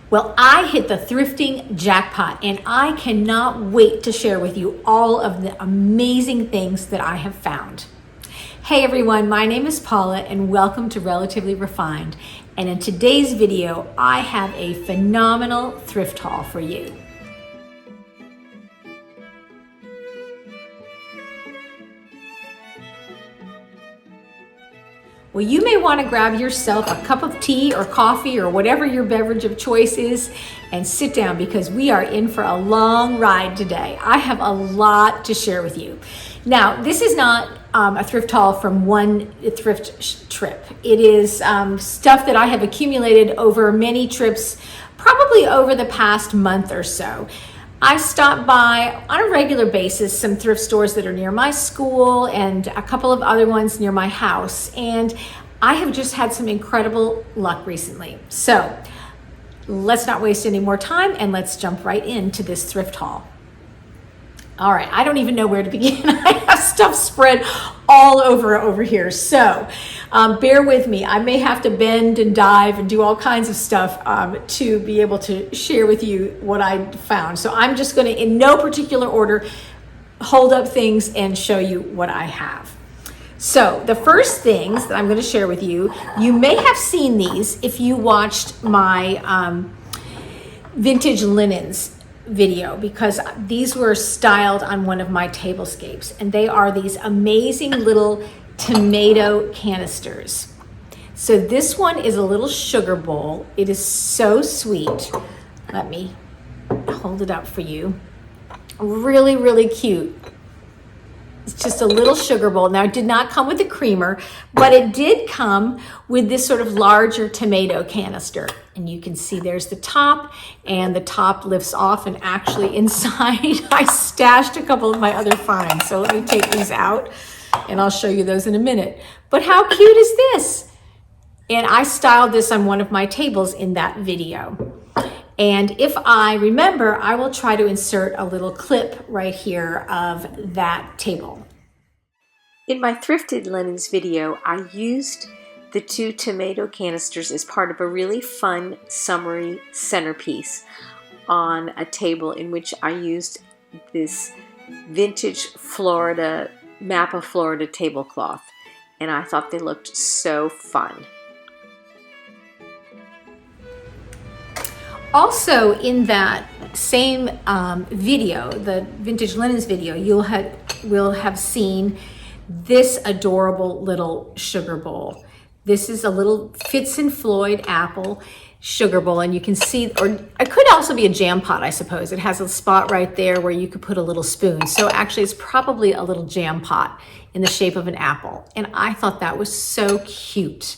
Well, I hit the thrifting jackpot, and I cannot wait to share with you all of the amazing things that I have found. Hey everyone, my name is Paula and welcome to Relatively Refined. And in today's video, I have a phenomenal thrift haul for you. Well, you may want to grab yourself a cup of tea or coffee or whatever your beverage of choice is and sit down because we are in for a long ride today. I have a lot to share with you. Now, this is not a thrift haul from one thrift trip. It is stuff that I have accumulated over many trips, probably over the past month or so. I stop by on a regular basis some thrift stores that are near my school and a couple of other ones near my house. And I have just had some incredible luck recently. So let's not waste any more time and let's jump right into this thrift haul. All right, I don't even know where to begin. I have stuff spread all over here. So bear with me. I may have to bend and dive and do all kinds of stuff to be able to share with you what I found. So I'm just going to, in no particular order, hold up things and show you what I have. So the first things that I'm going to share with you, you may have seen these if you watched my vintage linens video, because these were styled on one of my tablescapes, and they are these amazing little tomato canisters. So this one is a little sugar bowl. It is so sweet. Let me hold it up for you. Really, really cute. It's just a little sugar bowl. Now, it did not come with a creamer, but it did come with this sort of larger tomato canister. And you can see there's the top, and the top lifts off, and actually inside I stashed a couple of my other finds. So let me take these out and I'll show you those in a minute. But how cute is this? And I styled this on one of my tables in that video. And if I remember, I will try to insert a little clip right here of that table. In my Thrifted linens video, I used the two tomato canisters as part of a really fun summery centerpiece on a table in which I used this vintage Florida, map of Florida tablecloth. And I thought they looked so fun. Also in that same video, the vintage linens video, will have seen this adorable little sugar bowl. This is a little Fitz and Floyd apple sugar bowl, and you can see, or it could also be a jam pot, I suppose. It has a spot right there where you could put a little spoon. So actually it's probably a little jam pot in the shape of an apple. And I thought that was so cute.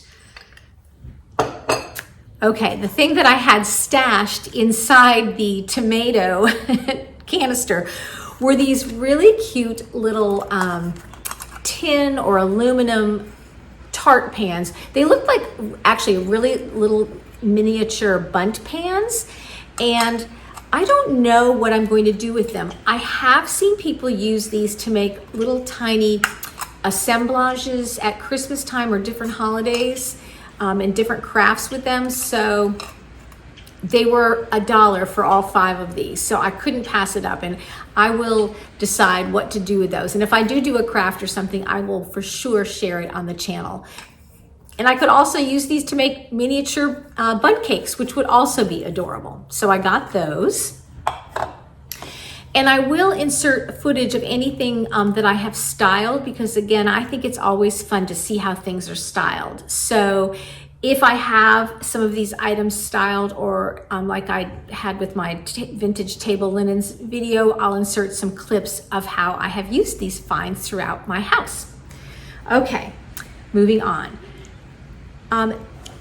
Okay, the thing that I had stashed inside the tomato canister were these really cute little tin or aluminum tart pans. They look like actually really little miniature bundt pans, and I don't know what I'm going to do with them. I have seen people use these to make little tiny assemblages at Christmas time or different holidays. And different crafts with them. So they were $1 for all 5 of these. So I couldn't pass it up, and I will decide what to do with those. And if I do a craft or something, I will for sure share it on the channel. And I could also use these to make miniature bundt cakes, which would also be adorable. So I got those. And I will insert footage of anything that I have styled, because again, I think it's always fun to see how things are styled. So if I have some of these items styled, or like I had with my vintage table linens video, I'll insert some clips of how I have used these finds throughout my house. Okay, moving on.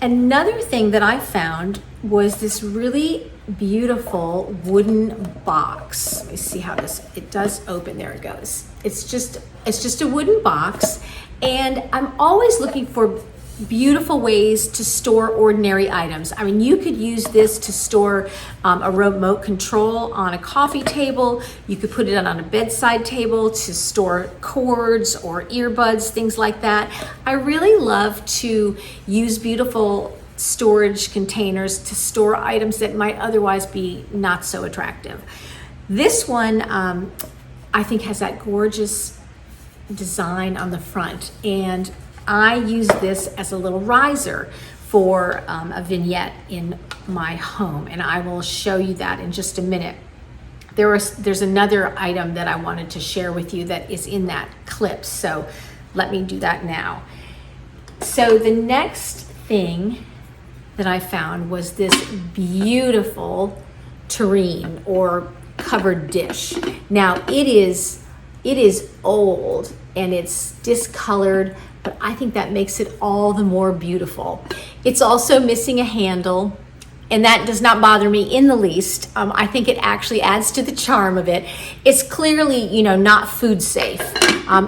Another thing that I found was this really beautiful wooden box. Let me see how it does open. There it goes. It's just a wooden box, and I'm always looking for beautiful ways to store ordinary items. I mean, you could use this to store a remote control on a coffee table. You could put it on a bedside table to store cords or earbuds, things like that. I really love to use beautiful storage containers to store items that might otherwise be not so attractive. This one, I think, has that gorgeous design on the front, and I use this as a little riser for a vignette in my home, and I will show you that in just a minute. There's another item that I wanted to share with you that is in that clip, so let me do that now. So the next thing that I found was this beautiful tureen or covered dish. Now it is old and it's discolored, but I think that makes it all the more beautiful. It's also missing a handle, and that does not bother me in the least. I think it actually adds to the charm of it. It's clearly, not food safe.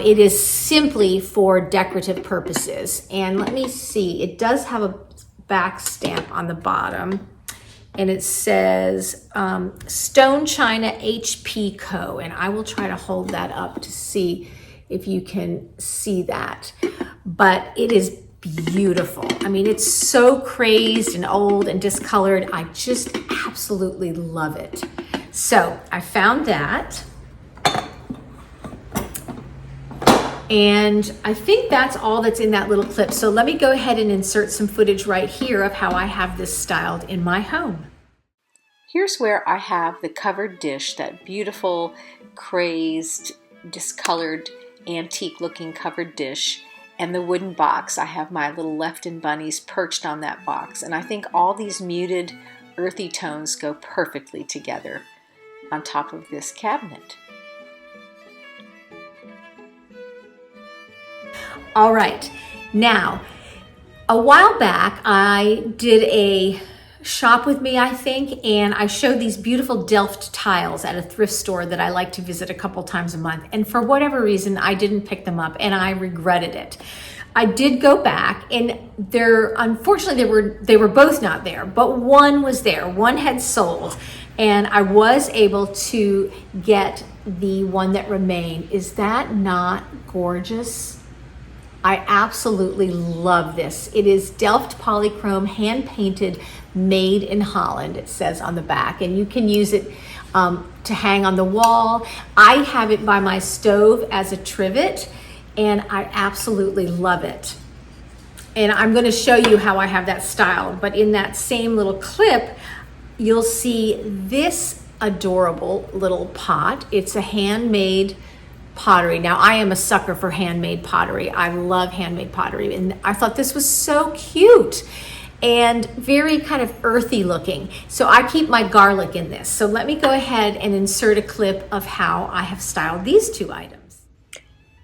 It is simply for decorative purposes. And let me see, it does have a back stamp on the bottom, and it says Stone China HP Co. And I will try to hold that up to see if you can see that. But it is beautiful. I mean, it's so crazed and old and discolored. I just absolutely love it. So I found that. And I think that's all that's in that little clip. So let me go ahead and insert some footage right here of how I have this styled in my home. Here's where I have the covered dish, that beautiful, crazed, discolored, antique looking covered dish, and the wooden box. I have my little Lefton bunnies perched on that box, and I think all these muted, earthy tones go perfectly together on top of this cabinet. All right, now, a while back I did a shop with me, I think, and I showed these beautiful Delft tiles at a thrift store that I like to visit a couple times a month. And for whatever reason, I didn't pick them up, and I regretted it. I did go back, and unfortunately, they were both not there, but one was there. One had sold, and I was able to get the one that remained. Is that not gorgeous? I absolutely love this. It is Delft polychrome, hand painted, made in Holland, it says on the back, and you can use it to hang on the wall. I have it by my stove as a trivet, and I absolutely love it. And I'm going to show you how I have that styled, but in that same little clip, you'll see this adorable little pot. It's a handmade pottery. Now, I am a sucker for handmade pottery. I love handmade pottery, and I thought this was so cute and very kind of earthy looking. So I keep my garlic in this. So let me go ahead and insert a clip of how I have styled these two items.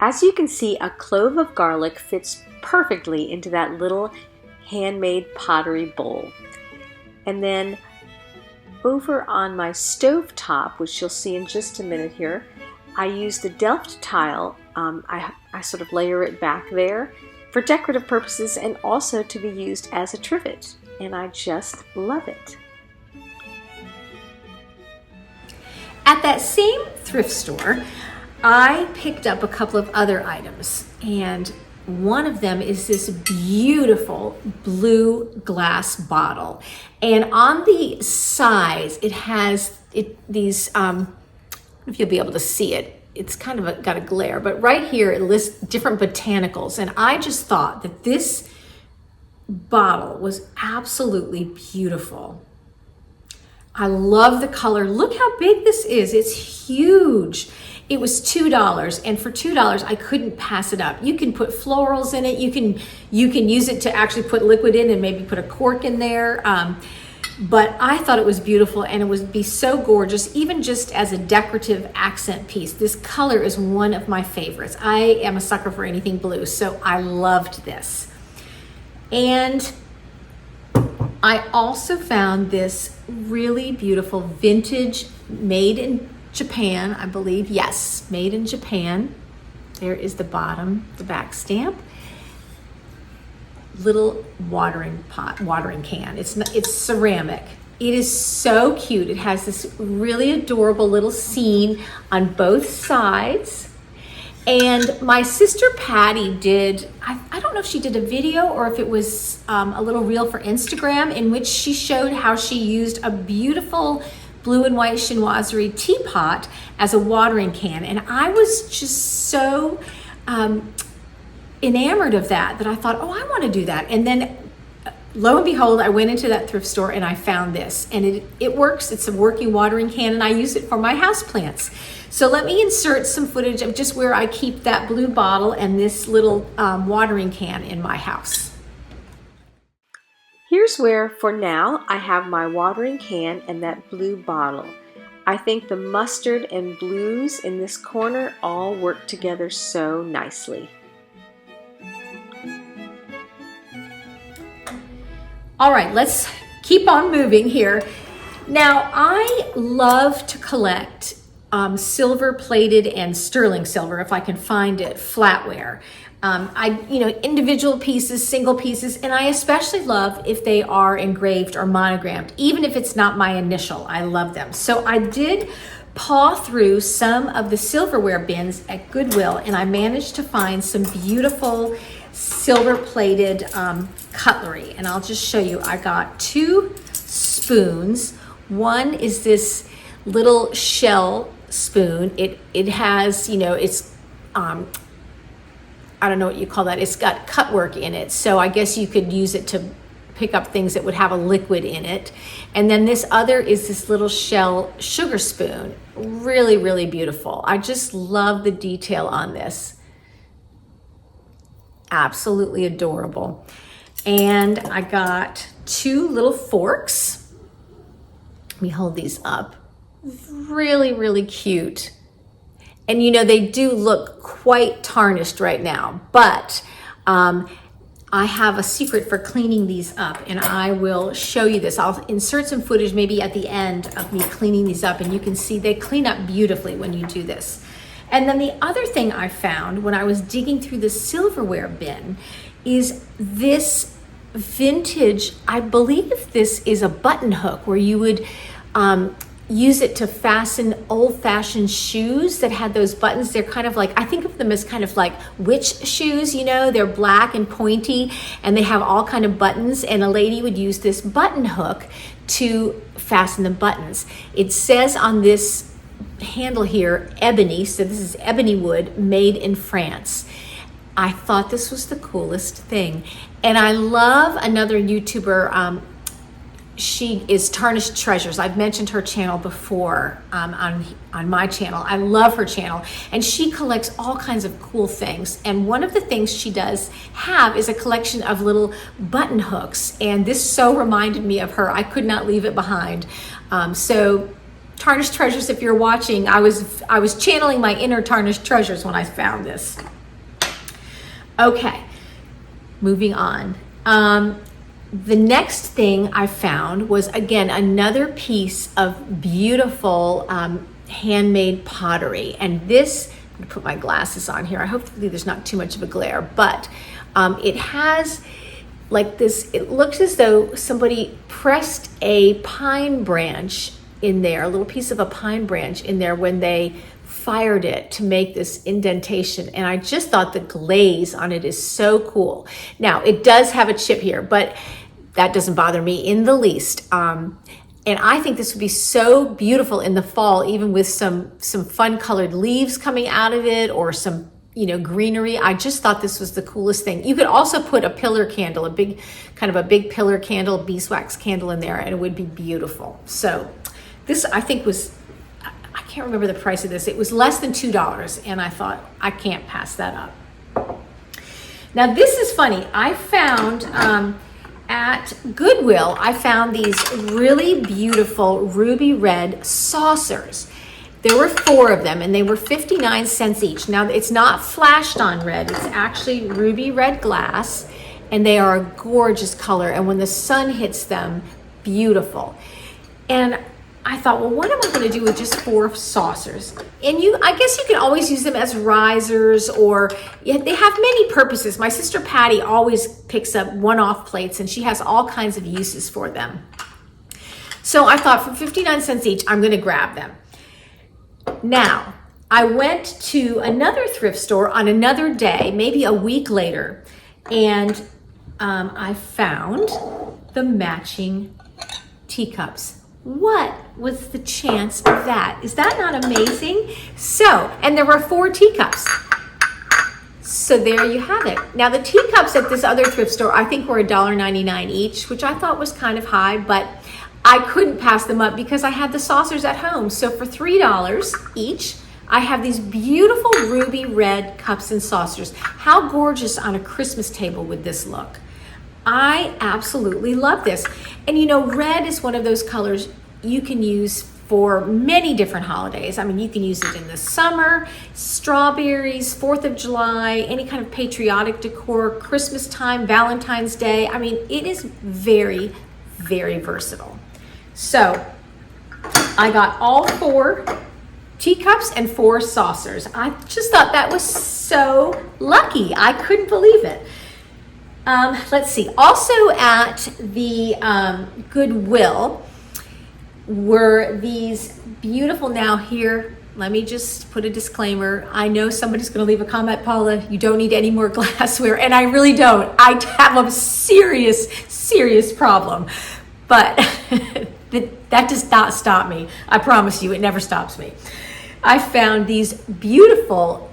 As you can see, a clove of garlic fits perfectly into that little handmade pottery bowl. And then over on my stove top, which you'll see in just a minute here, I use the Delft Tile. I sort of layer it back there for decorative purposes and also to be used as a trivet, and I just love it. At that same thrift store, I picked up a couple of other items, and one of them is this beautiful blue glass bottle, and on the sides it has these if you'll be able to see it, it's kind of got a glare, but right here it lists different botanicals, and I just thought that this bottle was absolutely beautiful. I love the color. Look how big this is. It's huge. It was $2, and for $2 I couldn't pass it up. You can put florals in it. You can use it to actually put liquid in and maybe put a cork in there. But I thought it was beautiful, and it would be so gorgeous, even just as a decorative accent piece. This color is one of my favorites. I am a sucker for anything blue, so I loved this. And I also found this really beautiful vintage, made in Japan, I believe. Yes, made in Japan. There is the bottom, the back stamp. Little watering can. It's ceramic. It is so cute. It has this really adorable little scene on both sides, And my sister Patty did, I don't know if she did a video or if it was a little reel for Instagram, in which she showed how she used a beautiful blue and white chinoiserie teapot as a watering can. And I was just so enamored of that I thought, oh, I want to do that. And then lo and behold, I went into that thrift store and I found this, and it works. It's a working watering can, and I use it for my houseplants. So let me insert some footage of just where I keep that blue bottle and this little watering can in my house. Here's where, for now, I have my watering can and that blue bottle. I think the mustard and blues in this corner all work together so nicely. All right, let's keep on moving here. Now, I love to collect silver plated and sterling silver, if I can find it, flatware. Individual pieces, single pieces, and I especially love if they are engraved or monogrammed, even if it's not my initial. I love them. So I did paw through some of the silverware bins at Goodwill, and I managed to find some beautiful silver plated cutlery. And I'll just show you. I got 2 spoons. One is this little shell spoon. It has, it's I don't know what you call that. It's got cut work in it. So I guess you could use it to pick up things that would have a liquid in it. And then this other is this little shell sugar spoon. Really, really beautiful. I just love the detail on this. Absolutely adorable. And I got 2 little forks. Let me hold these up. Really, really cute. And they do look quite tarnished right now, but I have a secret for cleaning these up, and I will show you this. I'll insert some footage maybe at the end of me cleaning these up, and you can see they clean up beautifully when you do this. And then the other thing I found when I was digging through the silverware bin is this vintage, I believe this is a button hook where you would use it to fasten old-fashioned shoes that had those buttons. They're kind of like, I think of them as kind of like witch shoes, they're black and pointy and they have all kind of buttons, and a lady would use this button hook to fasten the buttons. It says on this handle here, ebony, so this is ebony wood made in France. I thought this was the coolest thing. And I love another YouTuber, she is Tarnished Treasures. I've mentioned her channel before on my channel. I love her channel, and she collects all kinds of cool things. And one of the things she does have is a collection of little button hooks, and this so reminded me of her. I could not leave it behind. So Tarnished Treasures, if you're watching, I was channeling my inner Tarnished Treasures when I found this. Okay, moving on. The next thing I found was, again, another piece of beautiful handmade pottery. And this, I'm gonna put my glasses on here. Hopefully there's not too much of a glare, but it has like this, it looks as though somebody pressed a pine branch in there, a little piece of a pine branch in there when they fired it to make this indentation. And I just thought the glaze on it is so cool. Now, it does have a chip here, but that doesn't bother me in the least. And I think this would be so beautiful in the fall, even with some fun colored leaves coming out of it, or some greenery. I just thought this was the coolest thing. You could also put a pillar candle, a big pillar candle, beeswax candle in there, and it would be beautiful. So this, I think, was, I can't remember the price of this. It was less than $2, and I thought, I can't pass that up. Now this is funny. I found at Goodwill, I found these really beautiful ruby red saucers. There were 4 of them, and they were 59 cents each. Now, it's not flashed on red. It's actually ruby red glass, and they are a gorgeous color. And when the sun hits them, beautiful. And I thought, well, what am I going to do with just 4 saucers? And I guess you can always use them as risers, or they have many purposes. My sister Patty always picks up one-off plates, and she has all kinds of uses for them. So I thought, for 59 cents each, I'm going to grab them. Now, I went to another thrift store on another day, maybe a week later, and I found the matching teacups. What was the chance of that? Is that not amazing? So, and there were 4 teacups. So there you have it. Now the teacups at this other thrift store, I think were $1.99 each, which I thought was kind of high, but I couldn't pass them up because I had the saucers at home. So for $3 each, I have these beautiful ruby red cups and saucers. How gorgeous on a Christmas table would this look? I absolutely love this. And you know, red is one of those colors you can use for many different holidays. I mean, you can use it in the summer, strawberries, 4th of July, any kind of patriotic decor, Christmas time, Valentine's Day. I mean, it is very, very versatile. So I got all 4 teacups and 4 saucers. I just thought that was so lucky. I couldn't believe it. Let's see. Also at the Goodwill were these beautiful, now here, let me just put a disclaimer. I know somebody's going to leave a comment, Paula, you don't need any more glassware, and I really don't. I have a serious, serious problem. But that does not stop me. I promise you, it never stops me. I found these beautiful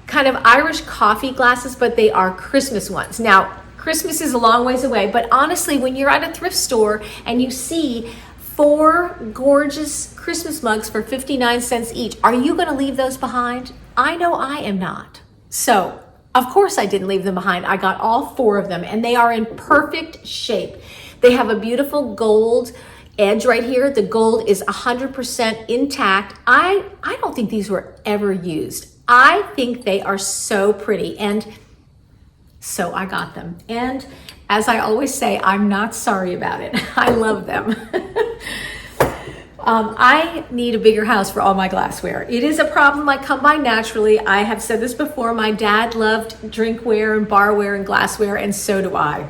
kind of Irish coffee glasses, but they are Christmas ones. Now, Christmas is a long ways away, but honestly, when you're at a thrift store and you see 4 gorgeous Christmas mugs for 59 cents each, are you going to leave those behind? I know I am not. So, of course I didn't leave them behind. I got all 4 of them, and they are in perfect shape. They have a beautiful gold edge right here. The gold is 100% intact. I don't think these were ever used. I think they are so pretty, and so I got them. And as I always say, I'm not sorry about it. I love them. I need a bigger house for all my glassware. It is a problem I come by naturally. I have said this before. My dad loved drinkware and barware and glassware, and so do I.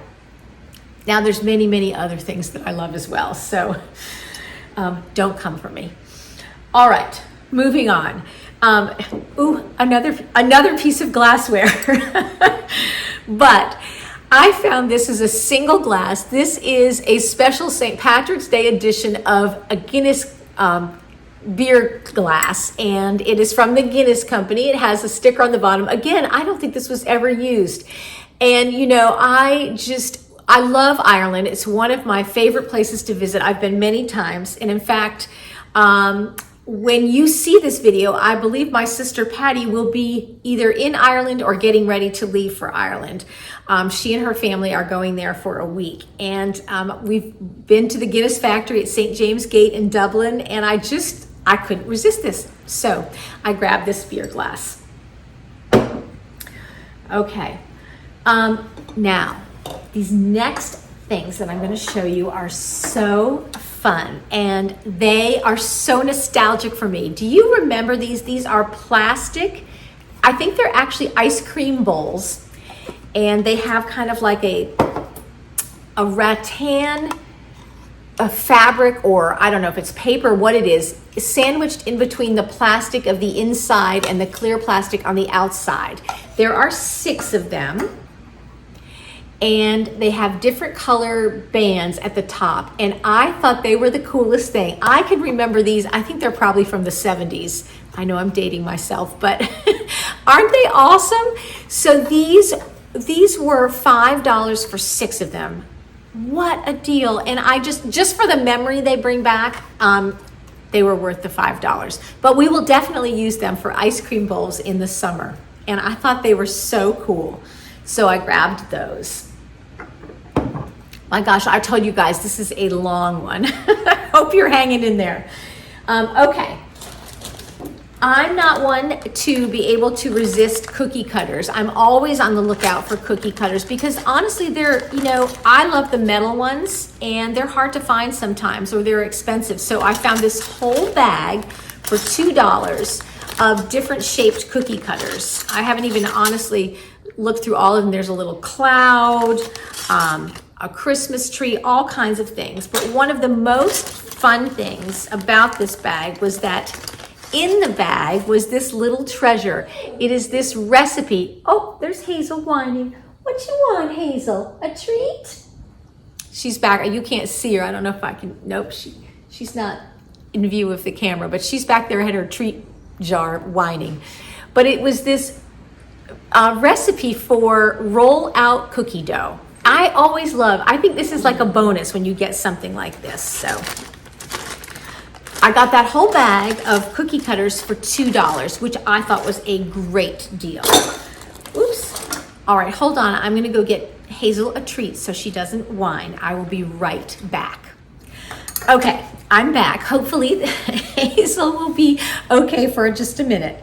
Now there's many, many other things that I love as well. So don't come for me. All right, moving on. Another piece of glassware. But I found this as a single glass. This is a special St. Patrick's Day edition of a Guinness beer glass, and it is from the Guinness Company. It has a sticker on the bottom. Again, I don't think this was ever used. And you know, I love Ireland. It's one of my favorite places to visit. I've been many times. And in fact, when you see this video, I believe my sister Patty will be either in Ireland or getting ready to leave for Ireland. She and her family are going there for a week. And we've been to the Guinness factory at St. James Gate in Dublin, and I couldn't resist this. So I grabbed this beer glass. Okay. Now, these next things that I'm going to show you are so fun, and they are so nostalgic for me. Do you remember these? These are plastic. I think they're actually ice cream bowls, and they have kind of like a rattan, a fabric, or I don't know if it's paper, what it is sandwiched in between the plastic of the inside and the clear plastic on the outside. There are 6 of them. And they have different color bands at the top. And I thought they were the coolest thing. I can remember these. I think they're probably from the 70s. I know I'm dating myself, but aren't they awesome? So these were $5 for 6 of them. What a deal. And I just for the memory they bring back, they were worth the $5. But we will definitely use them for ice cream bowls in the summer. And I thought they were so cool. So I grabbed those. My gosh, I told you guys this is a long one. I hope you're hanging in there. Okay. I'm not one to be able to resist cookie cutters. I'm always on the lookout for cookie cutters because honestly, I love the metal ones and they're hard to find sometimes, or they're expensive. So I found this whole bag for $2 of different shaped cookie cutters. I haven't even honestly looked through all of them. There's a little cloud, a Christmas tree, all kinds of things. But one of the most fun things about this bag was that in the bag was this little treasure. It is this recipe. Oh, there's Hazel whining. What you want, Hazel? A treat? She's back. You can't see her. I don't know if I can. Nope, she's not in view of the camera, but she's back there at her treat jar whining. But it was this recipe for roll out cookie dough. I think this is like a bonus when you get something like this. So I got that whole bag of cookie cutters for $2, which I thought was a great deal. Oops. All right, hold on. I'm gonna go get Hazel a treat so she doesn't whine. I will be right back. Okay, I'm back. Hopefully Hazel will be okay for just a minute.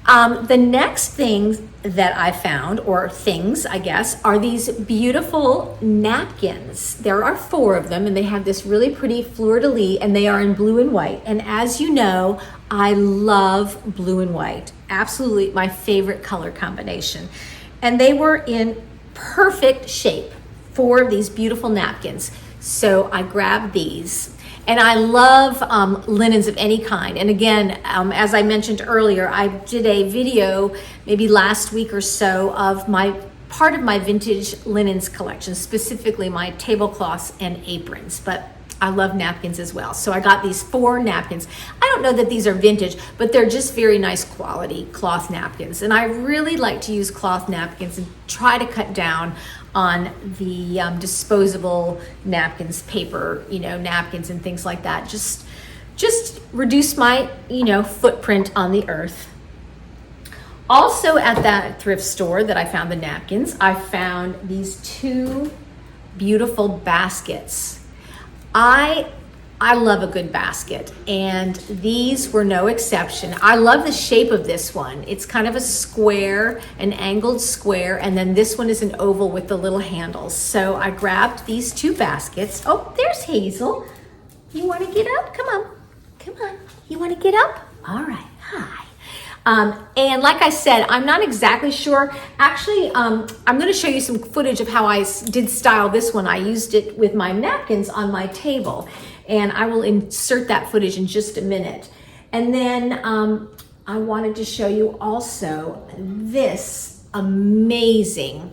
The next thing that I found, or things I guess, are these beautiful napkins. There are 4 of them and they have this really pretty fleur-de-lis and they are in blue and white. And as you know, I love blue and white. Absolutely my favorite color combination. And they were in perfect shape for these beautiful napkins. So I grabbed these. And I love linens of any kind. And again, as I mentioned earlier, I did a video maybe last week or so of part of my vintage linens collection, specifically my tablecloths and aprons. But I love napkins as well. So I got these 4 napkins. I don't know that these are vintage, but they're just very nice quality cloth napkins. And I really like to use cloth napkins and try to cut down on the disposable napkins, paper, napkins and things like that. Just reduce my, footprint on the earth. Also at that thrift store that I found the napkins, I found these 2 beautiful baskets. I love a good basket, and these were no exception. I love the shape of this one. It's kind of a square, an angled square, and then this one is an oval with the little handles. So I grabbed these 2 baskets. Oh, there's Hazel. You want to get up? Come on. You want to get up? All right, hi. And like I said, I'm not exactly sure. Actually, I'm going to show you some footage of how I did style this one. I used it with my napkins on my table, and I will insert that footage in just a minute. And then I wanted to show you also this amazing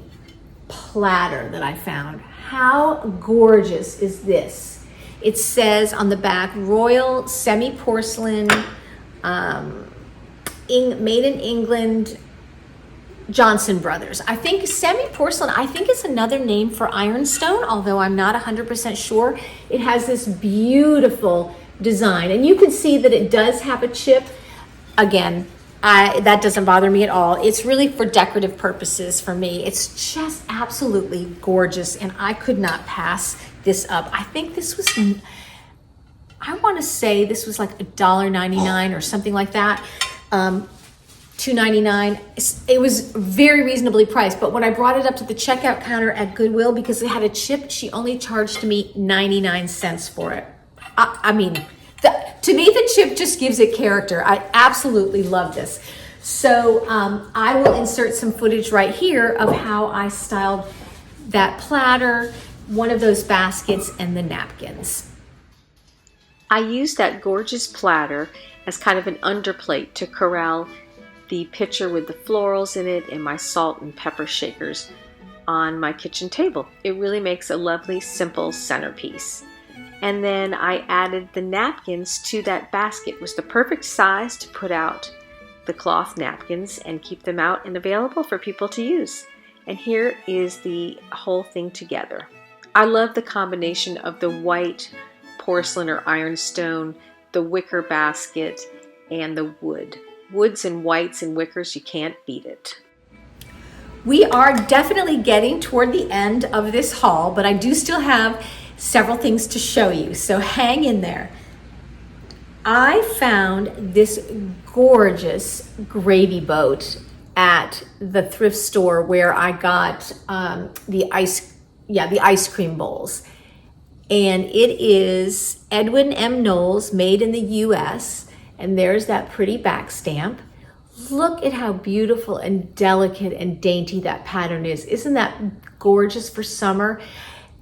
platter that I found. How gorgeous is this? It says on the back, Royal Semi-Porcelain, made in England, Johnson Brothers. I think semi-porcelain, is another name for ironstone, although I'm not 100% sure. It has this beautiful design, and you can see that it does have a chip. Again, that doesn't bother me at all. It's really for decorative purposes for me. It's just absolutely gorgeous, and I could not pass this up. I think this was, I want to say this was like $1.99 or something like that. $2.99. It was very reasonably priced, but when I brought it up to the checkout counter at Goodwill, because it had a chip, she only charged me 99 cents for it. To me, the chip just gives it character. I absolutely love this. So I will insert some footage right here of how I styled that platter, one of those baskets, and the napkins. I used that gorgeous platter as kind of an underplate to corral the pitcher with the florals in it and my salt and pepper shakers on my kitchen table. It really makes a lovely, simple centerpiece. And then I added the napkins to that basket. It was the perfect size to put out the cloth napkins and keep them out and available for people to use. And here is the whole thing together. I love the combination of the white porcelain or ironstone, the wicker basket, and the wood. Woods and whites and wickers, you can't beat it. We are definitely getting toward the end of this haul, but I do still have several things to show you, so hang in there. I found this gorgeous gravy boat at the thrift store where I got the ice cream bowls. And it is Edwin M. Knowles, made in the US. And there's that pretty back stamp. Look at how beautiful and delicate and dainty that pattern is. Isn't that gorgeous for summer?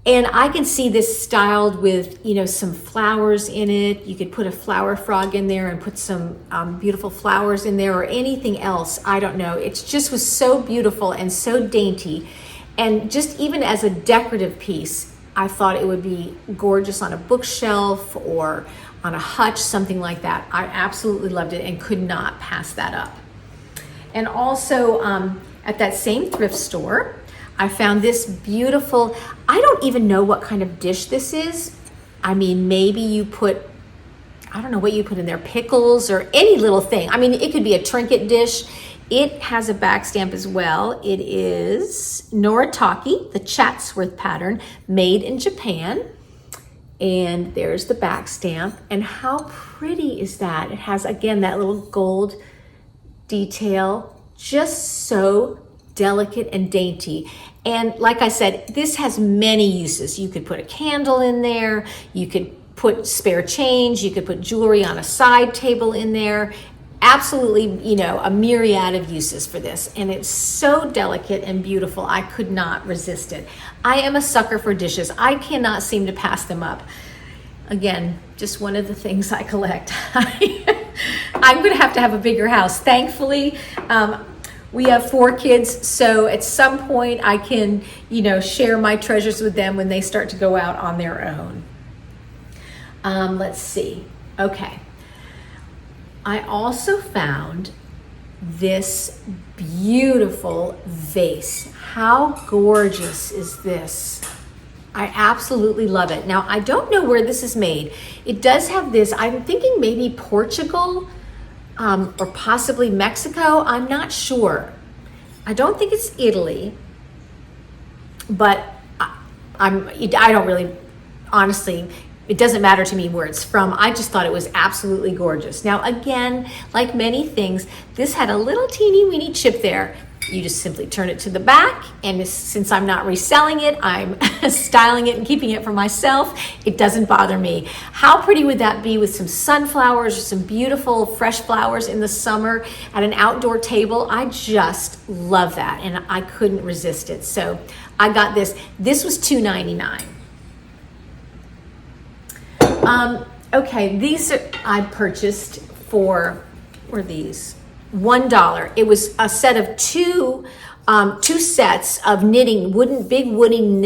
And I can see this styled with, you know, some flowers in it. You could put a flower frog in there and put some beautiful flowers in there or anything else. I don't know. It just was so beautiful and so dainty. And just even as a decorative piece, I thought it would be gorgeous on a bookshelf or on a hutch, something like that. I absolutely loved it and could not pass that up. And also at that same thrift store, I found this beautiful, I don't even know what kind of dish this is. I mean, maybe you put, I don't know what you put in there, pickles or any little thing. I mean, it could be a trinket dish. It has a back stamp as well. It is Noritake, the Chatsworth pattern, made in Japan. And there's the back stamp. And how pretty is that? It has, again, that little gold detail, just so delicate and dainty. And like I said, this has many uses. You could put a candle in there, you could put spare change, you could put jewelry on a side table in there. Absolutely, you know, a myriad of uses for this. And it's so delicate and beautiful, I could not resist it. I am a sucker for dishes. I cannot seem to pass them up. Again, just one of the things I collect. I'm gonna have to have a bigger house. Thankfully, we have 4 kids, so at some point I can, you know, share my treasures with them when they start to go out on their own. Let's see. Okay. I also found this beautiful vase. How gorgeous is this? I absolutely love it. Now, I don't know where this is made. It does have this, I'm thinking maybe Portugal, or possibly Mexico. I'm not sure. I don't think it's Italy, but I don't really, honestly, it doesn't matter to me where it's from. I just thought it was absolutely gorgeous. Now, again, like many things, this had a little teeny weeny chip there. You just simply turn it to the back, and since I'm not reselling it, I'm styling it and keeping it for myself. It doesn't bother me. How pretty would that be with some sunflowers or some beautiful fresh flowers in the summer at an outdoor table? I just love that, and I couldn't resist it. So I got this. This was $2.99. Okay, these I purchased for, were these? $1. It was a set of two sets of knitting, big wooden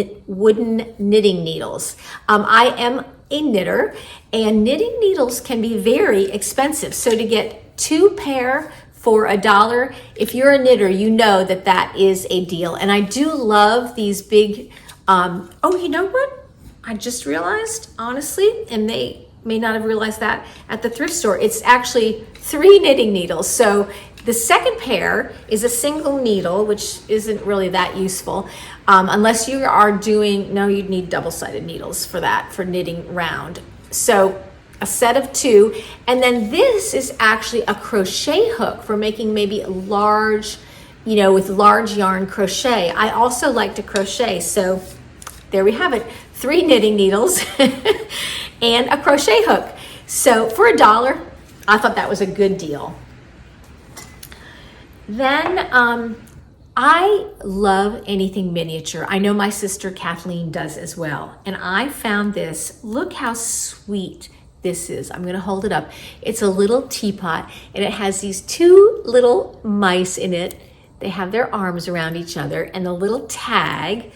knitting needles. I am a knitter, and knitting needles can be very expensive. So to get 2 pair for $1, if you're a knitter, you know that that is a deal. And I do love these big, oh, you know what? I just realized, honestly, and they may not have realized that at the thrift store, it's actually 3 knitting needles. So the second pair is a single needle, which isn't really that useful, unless you are doing, no, you'd need double-sided needles for that, for knitting round. So a set of 2, and then this is actually a crochet hook for making maybe a large, you know, with large yarn crochet. I also like to crochet, so there we have it. 3 knitting needles and a crochet hook. So for $1, I thought that was a good deal. Then I love anything miniature. I know my sister Kathleen does as well. And I found this. Look how sweet this is. I'm going to hold it up. It's a little teapot, and it has these 2 little mice in it. They have their arms around each other, and the little tag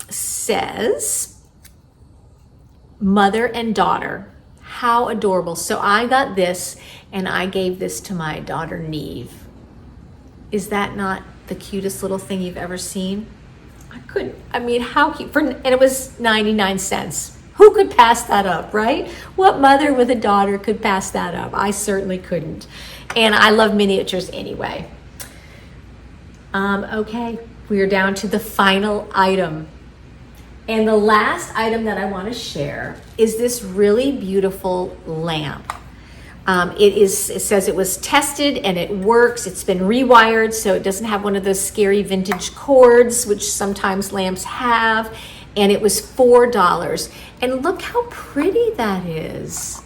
says mother and daughter. How adorable. So I got this, and I gave this to my daughter Neve. Is that not the cutest little thing you've ever seen? I mean, how cute. And it was 99 cents. Who could pass that up, right? What mother with a daughter could pass that up? I certainly couldn't. And I love miniatures anyway. Okay, we're down to the final item. And the last item that I want to share is this really beautiful lamp. It says it was tested and it works. It's been rewired, so it doesn't have one of those scary vintage cords, which sometimes lamps have. And it was $4. And look how pretty that is.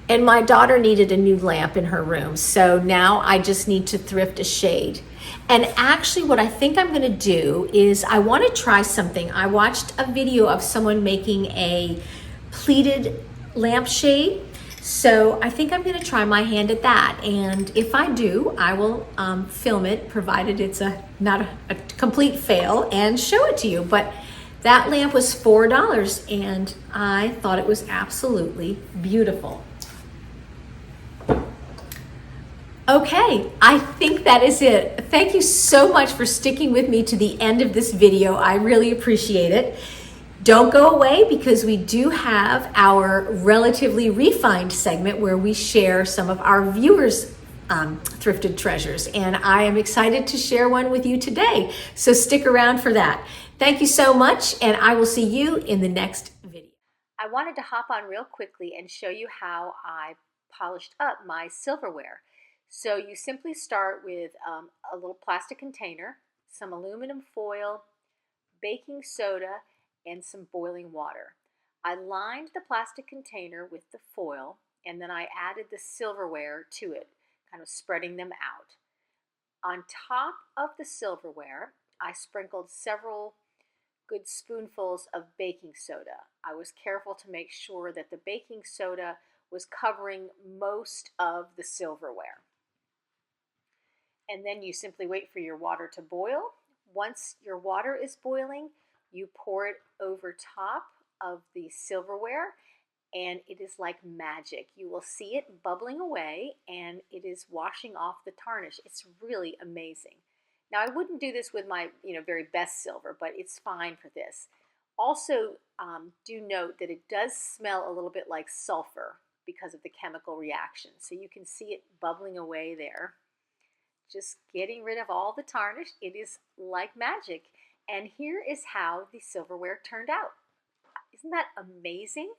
And my daughter needed a new lamp in her room, so now I just need to thrift a shade. And actually what I think I'm gonna do is I wanna try something. I watched a video of someone making a pleated lampshade, so I think I'm gonna try my hand at that. And if I do, I will film it, provided it's not a complete fail, and show it to you. But that lamp was $4 and I thought it was absolutely beautiful. Okay, I think that is it. Thank you so much for sticking with me to the end of this video. I really appreciate it. Don't go away, because we do have our Relatively Refined segment where we share some of our viewers' thrifted treasures, and I am excited to share one with you today. So stick around for that. Thank you so much, and I will see you in the next video. I wanted to hop on real quickly and show you how I polished up my silverware. So you simply start with a little plastic container, some aluminum foil, baking soda, and some boiling water. I lined the plastic container with the foil, and then I added the silverware to it, kind of spreading them out. On top of the silverware, I sprinkled several good spoonfuls of baking soda. I was careful to make sure that the baking soda was covering most of the silverware. And then you simply wait for your water to boil. Once your water is boiling, you pour it over top of the silverware, and it is like magic. You will see it bubbling away, and it is washing off the tarnish. It's really amazing. Now, I wouldn't do this with my very best silver, but it's fine for this. Also, do note that it does smell a little bit like sulfur because of the chemical reaction. So you can see it bubbling away there, just getting rid of all the tarnish. It is like magic. And here is how the silverware turned out. Isn't that amazing?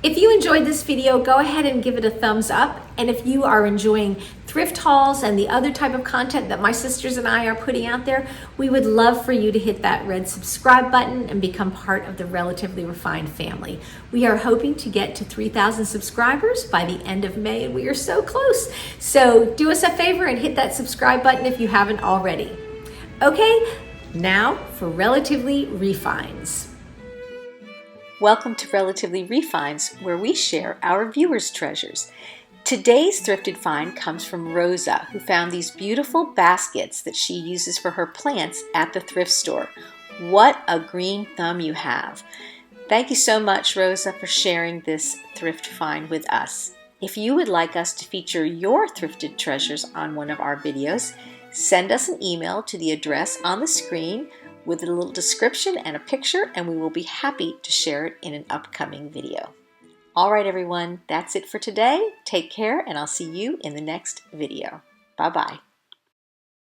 If you enjoyed this video, go ahead and give it a thumbs up. And if you are enjoying thrift hauls and the other type of content that my sisters and I are putting out there, we would love for you to hit that red subscribe button and become part of the Relatively Refined family. We are hoping to get to 3,000 subscribers by the end of May, and we are so close. So do us a favor and hit that subscribe button if you haven't already. Okay, now for Relatively Refines. Welcome to Relatively Refines, where we share our viewers' treasures. Today's thrifted find comes from Rosa, who found these beautiful baskets that she uses for her plants at the thrift store. What a green thumb you have. Thank you so much, Rosa, for sharing this thrift find with us. If you would like us to feature your thrifted treasures on one of our videos, send us an email to the address on the screen with a little description and a picture, and we will be happy to share it in an upcoming video. All right, everyone, that's it for today. Take care, and I'll see you in the next video. Bye-bye.